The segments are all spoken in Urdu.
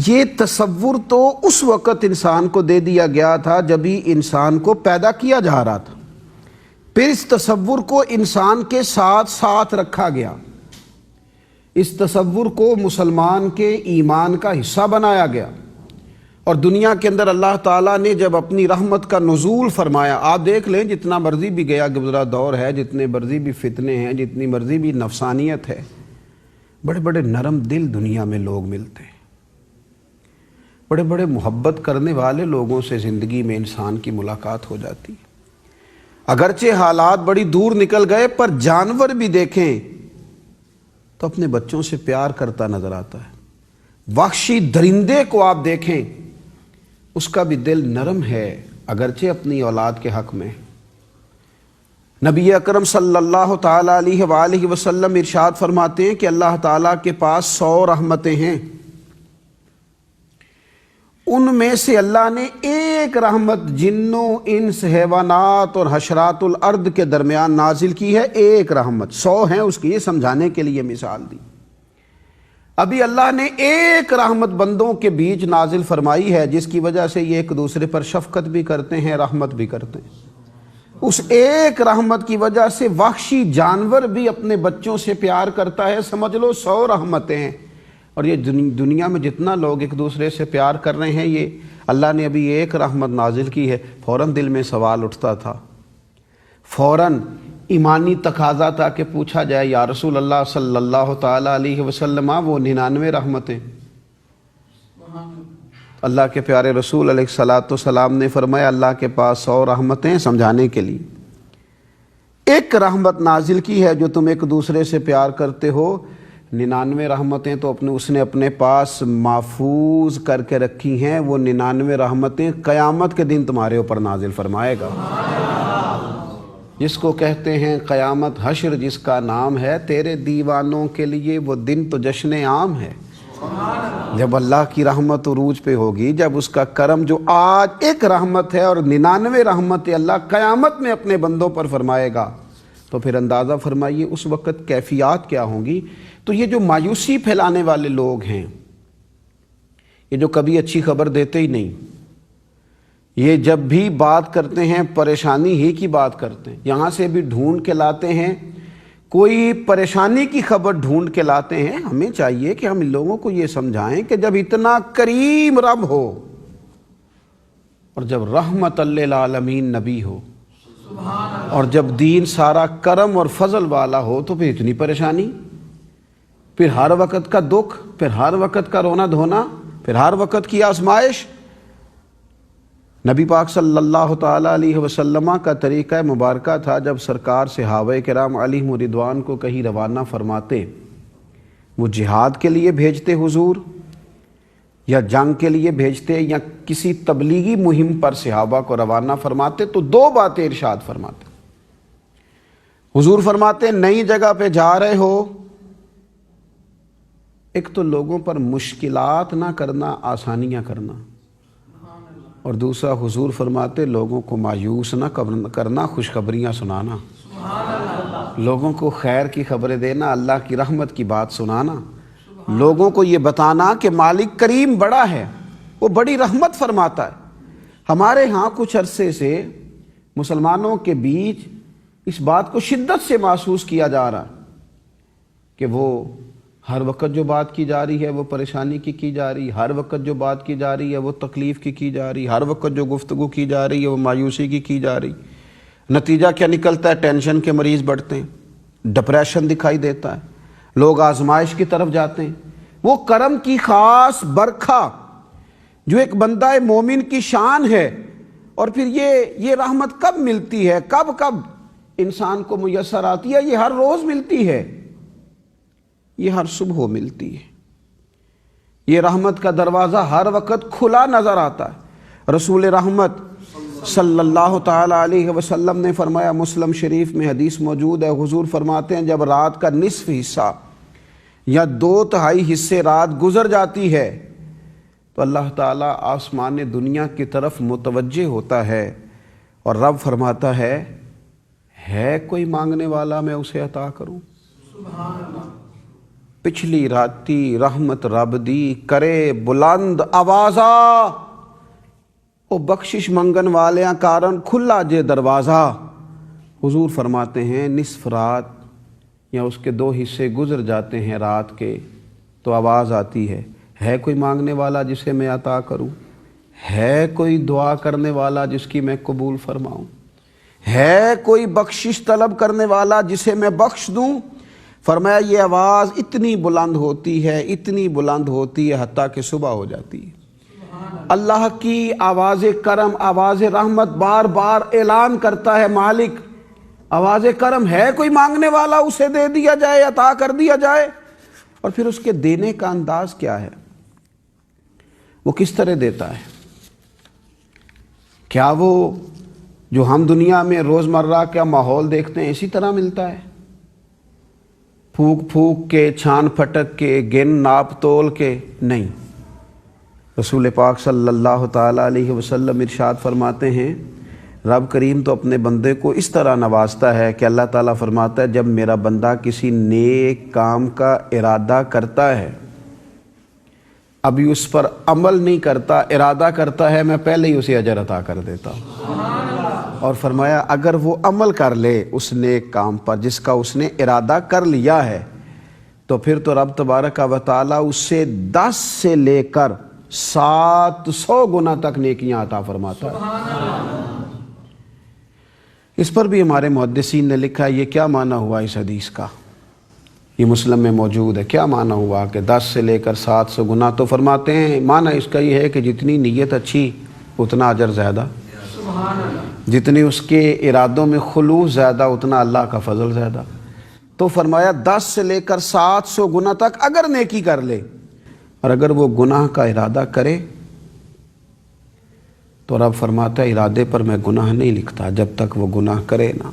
یہ تصور تو اس وقت انسان کو دے دیا گیا تھا جب ہی انسان کو پیدا کیا جا رہا تھا، پھر اس تصور کو انسان کے ساتھ ساتھ رکھا گیا، اس تصور کو مسلمان کے ایمان کا حصہ بنایا گیا، اور دنیا کے اندر اللہ تعالیٰ نے جب اپنی رحمت کا نزول فرمایا، آپ دیکھ لیں جتنا مرضی بھی گیا گزرا دور ہے، جتنے مرضی بھی فتنے ہیں، جتنی مرضی بھی نفسانیت ہے، بڑے بڑے نرم دل دنیا میں لوگ ملتے ہیں، بڑے بڑے محبت کرنے والے لوگوں سے زندگی میں انسان کی ملاقات ہو جاتی ہے۔ اگرچہ حالات بڑی دور نکل گئے پر جانور بھی دیکھیں تو اپنے بچوں سے پیار کرتا نظر آتا ہے۔ وحشی درندے کو آپ دیکھیں، اس کا بھی دل نرم ہے اگرچہ اپنی اولاد کے حق میں۔ نبی اکرم صلی اللہ تعالیٰ علیہ وآلہ وسلم ارشاد فرماتے ہیں کہ اللہ تعالیٰ کے پاس 100 رحمتیں ہیں، ان میں سے اللہ نے ایک رحمت جنوں انس حیوانات اور حشرات الارض کے درمیان نازل کی ہے، ایک رحمت، 100 ہیں اس کی، یہ سمجھانے کے لیے مثال دی۔ ابھی اللہ نے ایک رحمت بندوں کے بیچ نازل فرمائی ہے جس کی وجہ سے یہ ایک دوسرے پر شفقت بھی کرتے ہیں، رحمت بھی کرتے ہیں۔ اس ایک رحمت کی وجہ سے وحشی جانور بھی اپنے بچوں سے پیار کرتا ہے، سمجھ لو 100 رحمتیں ہیں۔ اور یہ دنیا میں جتنا لوگ ایک دوسرے سے پیار کر رہے ہیں، یہ اللہ نے ابھی ایک رحمت نازل کی ہے، فوراً دل میں سوال اٹھتا تھا، فوراً ایمانی تقاضا تھا کہ پوچھا جائے یا رسول اللہ صلی اللہ تعالیٰ علیہ وسلم، وہ 99 رحمتیں؟ اللہ کے پیارے رسول علیہ الصلاۃ والسلام نے فرمایا اللہ کے پاس 100 رحمتیں، سمجھانے کے لیے ایک رحمت نازل کی ہے جو تم ایک دوسرے سے پیار کرتے ہو، 99 رحمتیں تو اس نے اپنے پاس محفوظ کر کے رکھی ہیں، وہ 99 رحمتیں قیامت کے دن تمہارے اوپر نازل فرمائے گا، جس کو کہتے ہیں قیامت حشر، جس کا نام ہے تیرے دیوانوں کے لیے وہ دن تو جشن عام ہے۔ جب اللہ کی رحمت عروج پہ ہوگی، جب اس کا کرم جو آج ایک رحمت ہے اور 99 رحمتیں اللہ قیامت میں اپنے بندوں پر فرمائے گا، تو پھر اندازہ فرمائیے اس وقت کیفیات کیا ہوں گی۔ تو یہ جو مایوسی پھیلانے والے لوگ ہیں، یہ جو کبھی اچھی خبر دیتے ہی نہیں، یہ جب بھی بات کرتے ہیں پریشانی ہی کی بات کرتے ہیں، یہاں سے بھی ڈھونڈ کے لاتے ہیں، کوئی پریشانی کی خبر ڈھونڈ کے لاتے ہیں۔ ہمیں چاہیے کہ ہم ان لوگوں کو یہ سمجھائیں کہ جب اتنا کریم رب ہو اور جب رحمت للعالمین نبی ہو اور جب دین سارا کرم اور فضل والا ہو، تو پھر اتنی پریشانی، پھر ہر وقت کا دکھ، پھر ہر وقت کا رونا دھونا، پھر ہر وقت کی آزمائش۔ نبی پاک صلی اللہ تعالیٰ علیہ وسلم کا طریقہ مبارکہ تھا، جب سرکار صحابہ کرام علیہم رضوان کو کہیں روانہ فرماتے، وہ جہاد کے لیے بھیجتے حضور، یا جنگ کے لیے بھیجتے، یا کسی تبلیغی مہم پر صحابہ کو روانہ فرماتے، تو 2 باتیں ارشاد فرماتے۔ حضور فرماتے نئی جگہ پہ جا رہے ہو، ایک تو لوگوں پر مشکلات نہ کرنا، آسانیاں کرنا، اور دوسرا حضور فرماتے لوگوں کو مایوس نہ کرنا، خوشخبریاں سنانا، لوگوں کو خیر کی خبریں دینا، اللہ کی رحمت کی بات سنانا، لوگوں کو یہ بتانا کہ مالک کریم بڑا ہے، وہ بڑی رحمت فرماتا ہے۔ ہمارے ہاں کچھ عرصے سے مسلمانوں کے بیچ اس بات کو شدت سے محسوس کیا جا رہا کہ وہ ہر وقت جو بات کی جا رہی ہے وہ پریشانی کی جا رہی، ہر وقت جو بات کی جا رہی ہے وہ تکلیف کی جا رہی، ہر وقت جو گفتگو کی جا رہی ہے وہ مایوسی کی جا رہی۔ نتیجہ کیا نکلتا ہے؟ ٹینشن کے مریض بڑھتے ہیں، ڈپریشن دکھائی دیتا ہے، لوگ آزمائش کی طرف جاتے ہیں۔ وہ کرم کی خاص برکھا جو ایک بندہ مومن کی شان ہے، اور پھر یہ رحمت کب ملتی ہے، کب انسان کو میسر آتی ہے؟ یہ ہر روز ملتی ہے، یہ ہر صبح ملتی ہے، یہ رحمت کا دروازہ ہر وقت کھلا نظر آتا ہے۔ رسول رحمت صلی اللہ تعالیٰ علیہ وسلم نے فرمایا، مسلم شریف میں حدیث موجود ہے، حضور فرماتے ہیں جب رات کا نصف حصہ یا 2/3 حصے رات گزر جاتی ہے تو اللہ تعالیٰ آسمان دنیا کی طرف متوجہ ہوتا ہے اور رب فرماتا ہے کوئی مانگنے والا میں اسے عطا کروں؟ پچھلی راتی رحمت رب دی کرے بلند آوازہ، او بخشش منگن والیاں کارن کھلا جے دروازہ۔ حضور فرماتے ہیں نصف رات یا اس کے 2 حصے گزر جاتے ہیں رات کے، تو آواز آتی ہے کوئی مانگنے والا جسے میں عطا کروں؟ ہے کوئی دعا کرنے والا جس کی میں قبول فرماؤں؟ ہے کوئی بخشش طلب کرنے والا جسے میں بخش دوں؟ فرمایا یہ آواز اتنی بلند ہوتی ہے، اتنی بلند ہوتی ہے حتیٰ کہ صبح ہو جاتی ہے۔ اللہ کی آواز کرم، آواز رحمت بار بار اعلان کرتا ہے مالک آواز کرم ہے کوئی مانگنے والا، اسے دے دیا جائے، عطا کر دیا جائے۔ اور پھر اس کے دینے کا انداز کیا ہے، وہ کس طرح دیتا ہے؟ کیا وہ جو ہم دنیا میں روزمرہ کا ماحول دیکھتے ہیں اسی طرح ملتا ہے؟ پھونک پھونک کے، چھان پھٹک کے، گن ناپ تول کے؟ نہیں۔ رسول پاک صلی اللہ تعالیٰ علیہ وسلم ارشاد فرماتے ہیں رب کریم تو اپنے بندے کو اس طرح نوازتا ہے کہ اللہ تعالیٰ فرماتا ہے جب میرا بندہ کسی نیک کام کا ارادہ کرتا ہے، ابھی اس پر عمل نہیں کرتا، ارادہ کرتا ہے، میں پہلے ہی اسے اجر عطا کر دیتا ہوں۔ اور فرمایا اگر وہ عمل کر لے اس نیک کام پر جس کا اس نے ارادہ کر لیا ہے، تو پھر تو رب تبارک و تعالیٰ اس سے 10 سے لے کر 700 گنا تک نیکیاں عطا فرماتا ہے۔ اس پر بھی ہمارے محدثین نے لکھا یہ کیا معنی ہوا اس حدیث کا، یہ مسلم میں موجود ہے، کیا معنی ہوا کہ 10 سے لے کر 700 گنا؟ تو فرماتے ہیں معنی اس کا یہ ہے کہ جتنی نیت اچھی اتنا اجر زیادہ، جتنی اس کے ارادوں میں خلوص زیادہ اتنا اللہ کا فضل زیادہ۔ تو فرمایا 10 سے لے کر 700 گنا تک اگر نیکی کر لے، اور اگر وہ گناہ کا ارادہ کرے تو رب فرماتا ہے ارادے پر میں گناہ نہیں لکھتا جب تک وہ گناہ کرے نہ۔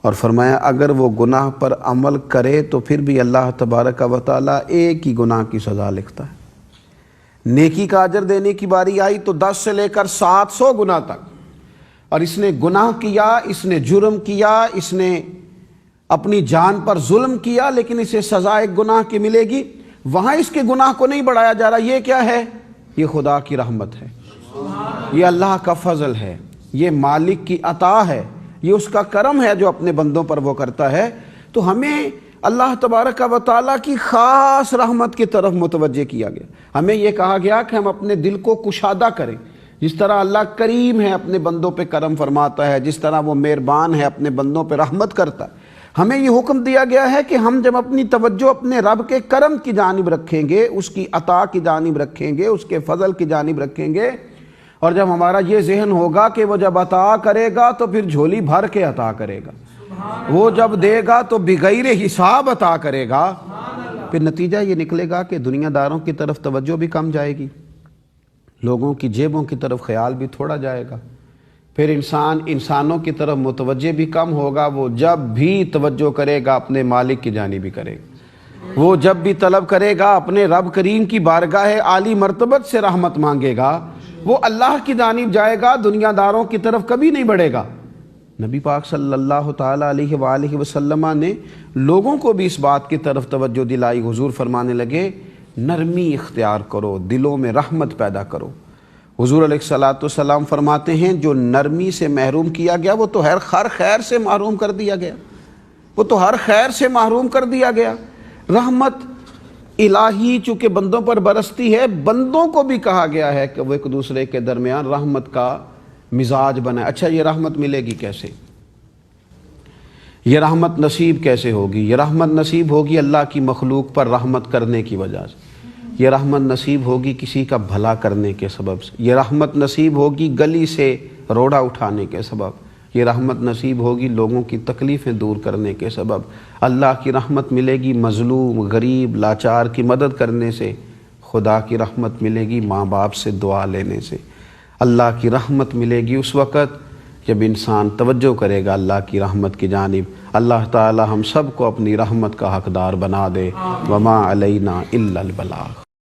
اور فرمایا اگر وہ گناہ پر عمل کرے تو پھر بھی اللہ تبارک و تعالیٰ ایک ہی گناہ کی سزا لکھتا ہے۔ نیکی کا اجر دینے کی باری آئی تو 10 سے لے کر 700 گنا تک، اور اس نے گناہ کیا، اس نے جرم کیا، اس نے اپنی جان پر ظلم کیا، لیکن اسے سزا ایک گناہ کی ملے گی۔ وہاں اس کے گناہ کو نہیں بڑھایا جا رہا، یہ کیا ہے؟ یہ خدا کی رحمت ہے، یہ اللہ کا فضل ہے، یہ مالک کی عطا ہے، یہ اس کا کرم ہے جو اپنے بندوں پر وہ کرتا ہے۔ تو ہمیں اللہ تبارک و تعالیٰ کی خاص رحمت کی طرف متوجہ کیا گیا، ہمیں یہ کہا گیا کہ ہم اپنے دل کو کشادہ کریں۔ جس طرح اللہ کریم ہے، اپنے بندوں پہ کرم فرماتا ہے، جس طرح وہ مہربان ہے، اپنے بندوں پہ رحمت کرتا ہے، ہمیں یہ حکم دیا گیا ہے کہ ہم جب اپنی توجہ اپنے رب کے کرم کی جانب رکھیں گے، اس کی عطا کی جانب رکھیں گے، اس کے فضل کی جانب رکھیں گے، اور جب ہمارا یہ ذہن ہوگا کہ وہ جب عطا کرے گا تو پھر جھولی بھر کے عطا کرے گا، وہ جب دے گا تو بغیر حساب عطا کرے گا، پھر نتیجہ یہ نکلے گا کہ دنیا داروں کی طرف توجہ بھی کم جائے گی، لوگوں کی جیبوں کی طرف خیال بھی تھوڑا جائے گا، پھر انسانوں کی طرف متوجہ بھی کم ہوگا۔ وہ جب بھی توجہ کرے گا اپنے مالک کی جانب ہی کرے گا، وہ جب بھی طلب کرے گا اپنے رب کریم کی بارگاہ عالی مرتبت سے رحمت مانگے گا، وہ اللہ کی جانب جائے گا، دنیا داروں کی طرف کبھی نہیں بڑھے گا۔ نبی پاک صلی اللہ تعالیٰ علیہ وآلہ وسلم نے لوگوں کو بھی اس بات کی طرف توجہ دلائی۔ حضور فرمانے لگے نرمی اختیار کرو، دلوں میں رحمت پیدا کرو۔ حضور علیہ السلام فرماتے ہیں جو نرمی سے محروم کیا گیا وہ تو ہر خیر سے محروم کر دیا گیا، وہ تو ہر خیر سے محروم کر دیا گیا۔ رحمت الہی چونکہ بندوں پر برستی ہے، بندوں کو بھی کہا گیا ہے کہ وہ ایک دوسرے کے درمیان رحمت کا مزاج بنائے۔ اچھا یہ رحمت ملے گی کیسے؟ یہ رحمت نصیب کیسے ہوگی؟ یہ رحمت نصیب ہوگی اللہ کی مخلوق پر رحمت کرنے کی وجہ سے، یہ رحمت نصیب ہوگی کسی کا بھلا کرنے کے سبب سے، یہ رحمت نصیب ہوگی گلی سے روڑا اٹھانے کے سبب، یہ رحمت نصیب ہوگی لوگوں کی تکلیفیں دور کرنے کے سبب۔ اللہ کی رحمت ملے گی مظلوم، غریب، لاچار کی مدد کرنے سے، خدا کی رحمت ملے گی ماں باپ سے دعا لینے سے، اللہ کی رحمت ملے گی اس وقت جب انسان توجہ کرے گا اللہ کی رحمت کی جانب۔ اللہ تعالی ہم سب کو اپنی رحمت کا حقدار بنا دے۔ وما علینا الا البلاغ۔